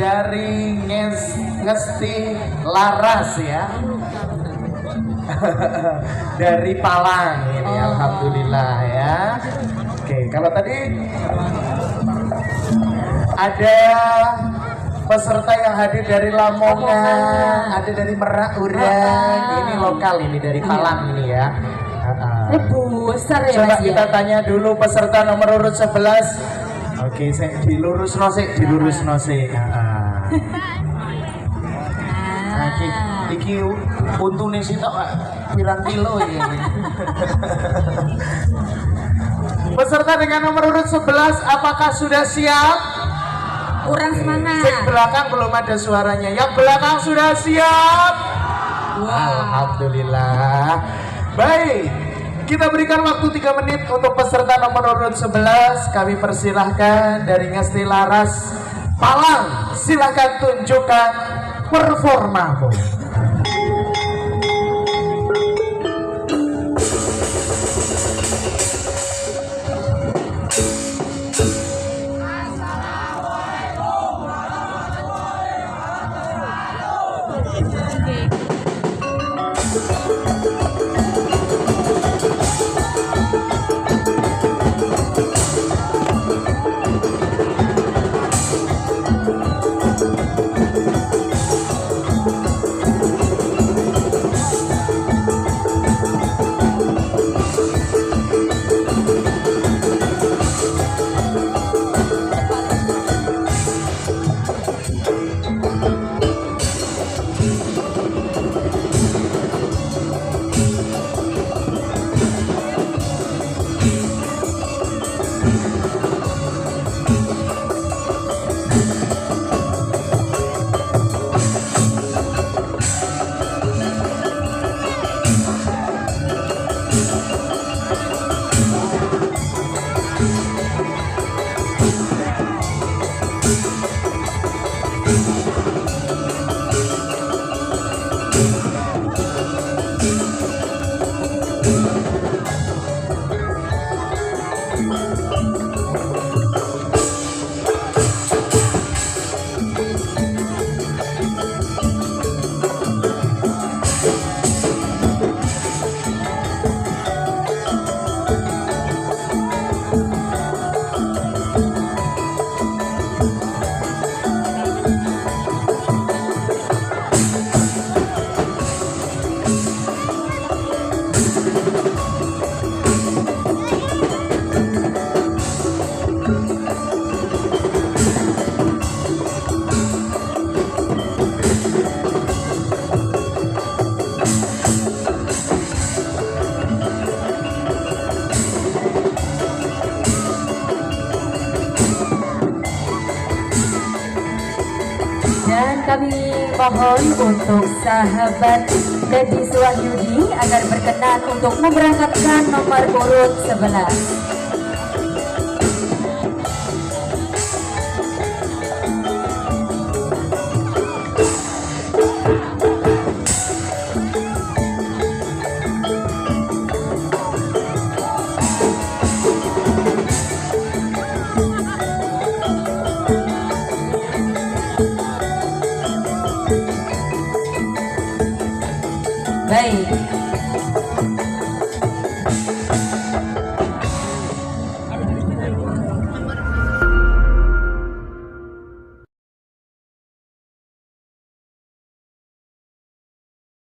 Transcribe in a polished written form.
dari Ngesti Laras ya. Dari Palang ini, alhamdulillah ya. Oke, kalau tadi ada peserta yang hadir dari Lamongan, ada dari Merak Urang, ini lokal ini dari Palang ini ya. Besar ya. Coba kita tanya dulu peserta nomor urut 11. Oke, saya dilurus nosik. Iki untune sitok pirang kilo ini. Peserta dengan nomor urut 11 apakah sudah siap? Kurang semangat. Yang belakang belum ada suaranya. Yang belakang sudah siap? Alhamdulillah. Baik, kita berikan waktu 3 menit untuk peserta nomor urut 11. Kami persilahkan dari Ngesti Laras Palang, silahkan tunjukkan performamu. Dan kami mohon untuk sahabat Deddy Wahyudi agar berkenan untuk memberangkatkan nomor urut 11.